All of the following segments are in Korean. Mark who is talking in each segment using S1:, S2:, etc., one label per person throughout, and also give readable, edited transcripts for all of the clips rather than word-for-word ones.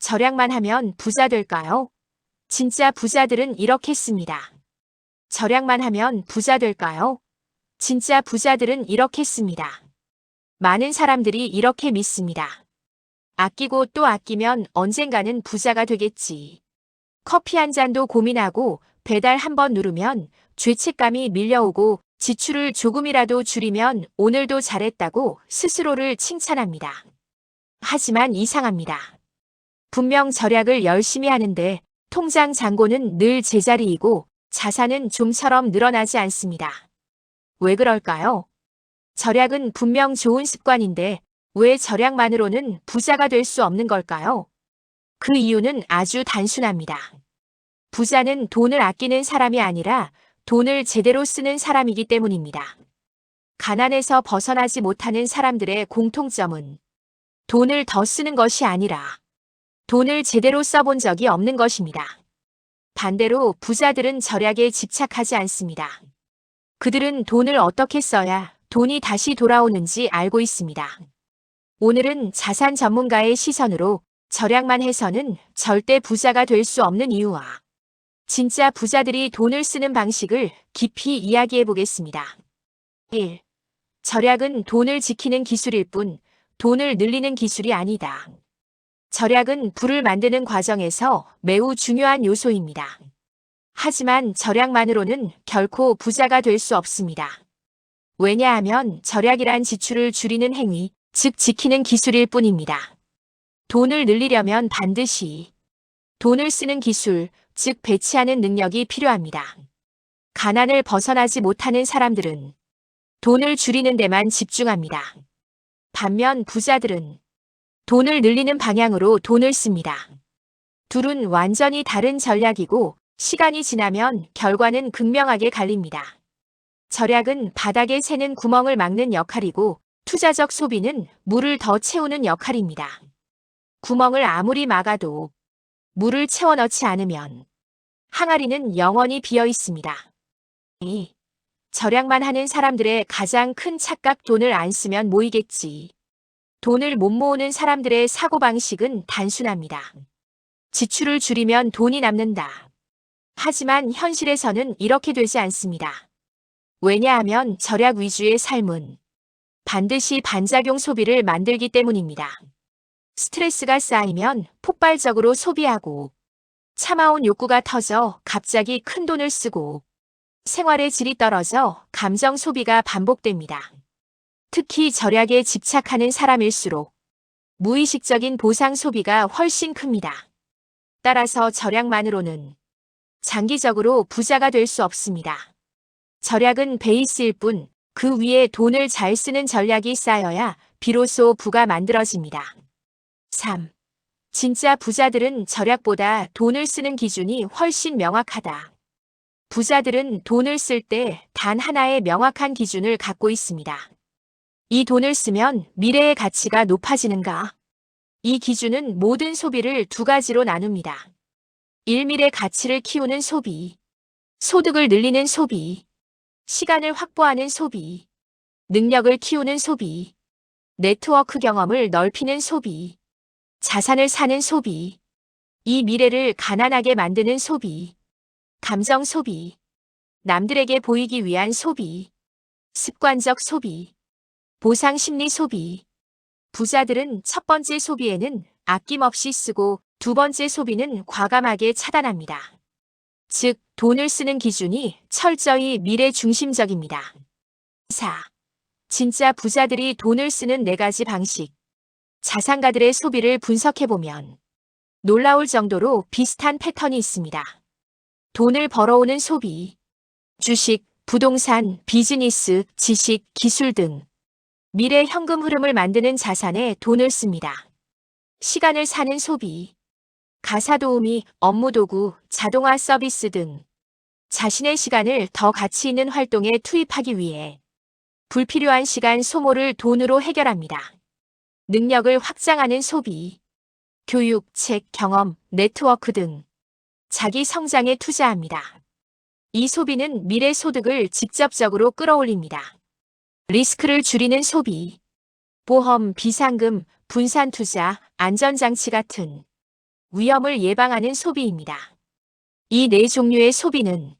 S1: 절약만 하면 부자 될까요? 진짜 부자들은 이렇게 씁니다. 절약만 하면 부자 될까요? 진짜 부자들은 이렇게 씁니다. 많은 사람들이 이렇게 믿습니다. 아끼고 또 아끼면 언젠가는 부자가 되겠지. 커피 한 잔도 고민하고 배달 한 번 누르면 죄책감이 밀려오고 지출을 조금이라도 줄이면 오늘도 잘했다고 스스로를 칭찬합니다. 하지만 이상합니다. 분명 절약을 열심히 하는데 통장 잔고는 늘 제자리이고 자산은 좀처럼 늘어나지 않습니다. 왜 그럴까요? 절약은 분명 좋은 습관인데 왜 절약만으로는 부자가 될 수 없는 걸까요? 그 이유는 아주 단순합니다. 부자는 돈을 아끼는 사람이 아니라 돈을 제대로 쓰는 사람이기 때문입니다. 가난에서 벗어나지 못하는 사람들의 공통점은 돈을 더 쓰는 것이 아니라 돈을 제대로 써본 적이 없는 것입니다. 반대로 부자들은 절약에 집착하지 않습니다. 그들은 돈을 어떻게 써야 돈이 다시 돌아오는지 알고 있습니다. 오늘은 자산 전문가의 시선으로 절약만 해서는 절대 부자가 될 수 없는 이유와 진짜 부자들이 돈을 쓰는 방식을 깊이 이야기해 보겠습니다. 1. 절약은 돈을 지키는 기술일 뿐 돈을 늘리는 기술이 아니다. 절약은 부를 만드는 과정에서 매우 중요한 요소입니다. 하지만 절약만으로는 결코 부자가 될 수 없습니다. 왜냐하면 절약이란 지출을 줄이는 행위, 즉 지키는 기술일 뿐입니다. 돈을 늘리려면 반드시 돈을 쓰는 기술, 즉 배치하는 능력이 필요합니다. 가난을 벗어나지 못하는 사람들은 돈을 줄이는 데만 집중합니다. 반면 부자들은 돈을 늘리는 방향으로 돈을 씁니다. 둘은 완전히 다른 전략이고 시간이 지나면 결과는 극명하게 갈립니다. 절약은 바닥에 새는 구멍을 막는 역할이고 투자적 소비는 물을 더 채우는 역할입니다. 구멍을 아무리 막아도 물을 채워 넣지 않으면 항아리는 영원히 비어 있습니다. 2. 절약만 하는 사람들의 가장 큰 착각 돈을 안 쓰면 모이겠지. 돈을 못 모으는 사람들의 사고방식은 단순합니다. 지출을 줄이면 돈이 남는다. 하지만 현실에서는 이렇게 되지 않습니다. 왜냐하면 절약 위주의 삶은 반드시 반작용 소비를 만들기 때문입니다. 스트레스가 쌓이면 폭발적으로 소비하고 참아온 욕구가 터져 갑자기 큰 돈을 쓰고 생활의 질이 떨어져 감정 소비가 반복됩니다. 특히 절약에 집착하는 사람일수록 무의식적인 보상 소비가 훨씬 큽니다. 따라서 절약만으로는 장기적으로 부자가 될 수 없습니다. 절약은 베이스일 뿐 그 위에 돈을 잘 쓰는 전략이 쌓여야 비로소 부가 만들어집니다. 3. 진짜 부자들은 절약보다 돈을 쓰는 기준이 훨씬 명확하다. 부자들은 돈을 쓸 때 단 하나의 명확한 기준을 갖고 있습니다. 이 돈을 쓰면 미래의 가치가 높아지는가? 이 기준은 모든 소비를 두 가지로 나눕니다. 1. 미래 가치를 키우는 소비, 소득을 늘리는 소비, 시간을 확보하는 소비, 능력을 키우는 소비, 네트워크 경험을 넓히는 소비, 자산을 사는 소비, 이 미래를 가난하게 만드는 소비, 감정 소비, 남들에게 보이기 위한 소비, 습관적 소비, 보상 심리 소비. 부자들은 첫 번째 소비에는 아낌없이 쓰고 두 번째 소비는 과감하게 차단합니다. 즉, 돈을 쓰는 기준이 철저히 미래 중심적입니다. 4. 진짜 부자들이 돈을 쓰는 네 가지 방식. 자산가들의 소비를 분석해보면 놀라울 정도로 비슷한 패턴이 있습니다. 돈을 벌어오는 소비, 주식, 부동산, 비즈니스, 지식, 기술 등 미래 현금 흐름을 만드는 자산에 돈을 씁니다. 시간을 사는 소비, 가사 도우미, 업무 도구, 자동화 서비스 등 자신의 시간을 더 가치 있는 활동에 투입하기 위해 불필요한 시간 소모를 돈으로 해결합니다. 능력을 확장하는 소비, 교육, 책, 경험, 네트워크 등 자기 성장에 투자합니다. 이 소비는 미래 소득을 직접적으로 끌어올립니다. 리스크를 줄이는 소비, 보험, 비상금, 분산 투자, 안전장치 같은 위험을 예방하는 소비입니다. 이 네 종류의 소비는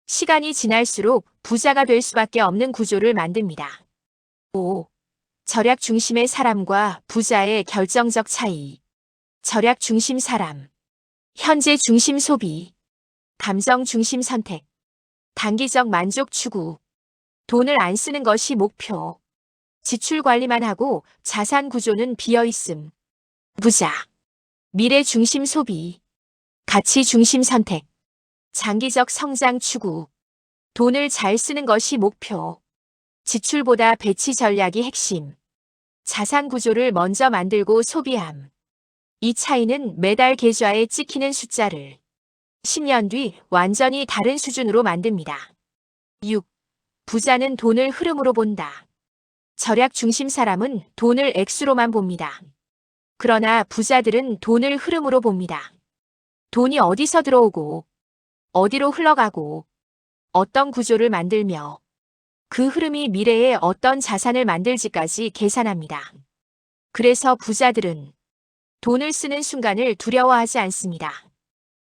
S1: 시간이 지날수록 부자가 될 수밖에 없는 구조를 만듭니다. 5. 절약 중심의 사람과 부자의 결정적 차이. 절약 중심 사람. 현재 중심 소비. 감정 중심 선택. 단기적 만족 추구. 돈을 안 쓰는 것이 목표. 지출 관리만 하고 자산 구조는 비어 있음. 부자. 미래 중심 소비. 가치 중심 선택. 장기적 성장 추구. 돈을 잘 쓰는 것이 목표. 지출보다 배치 전략이 핵심. 자산 구조를 먼저 만들고 소비함. 이 차이는 매달 계좌에 찍히는 숫자를 10년 뒤 완전히 다른 수준으로 만듭니다. 6. 부자는 돈을 흐름으로 본다. 절약 중심 사람은 돈을 액수로만 봅니다. 그러나 부자들은 돈을 흐름으로 봅니다. 돈이 어디서 들어오고, 어디로 흘러가고, 어떤 구조를 만들며, 그 흐름이 미래에 어떤 자산을 만들지까지 계산합니다. 그래서 부자들은 돈을 쓰는 순간을 두려워하지 않습니다.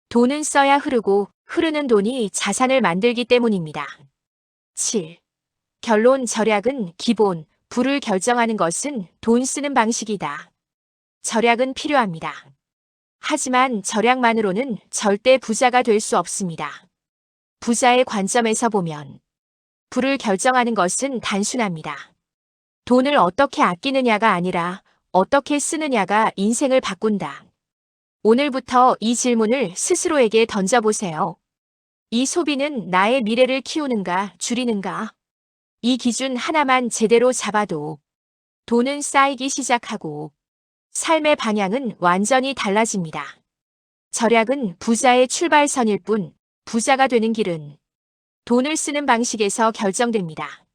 S1: 돈은 써야 흐르고 흐르는 돈이 자산을 만들기 때문입니다. 7. 결론 절약은 기본, 부를 결정하는 것은 돈 쓰는 방식이다. 절약은 필요합니다. 하지만 절약만으로는 절대 부자가 될 수 없습니다. 부자의 관점에서 보면 부를 결정하는 것은 단순합니다. 돈을 어떻게 아끼느냐가 아니라 어떻게 쓰느냐가 인생을 바꾼다. 오늘부터 이 질문을 스스로에게 던져보세요. 이 소비는 나의 미래를 키우는가, 줄이는가? 이 기준 하나만 제대로 잡아도 돈은 쌓이기 시작하고 삶의 방향은 완전히 달라집니다. 절약은 부자의 출발선일 뿐 부자가 되는 길은 돈을 쓰는 방식에서 결정됩니다.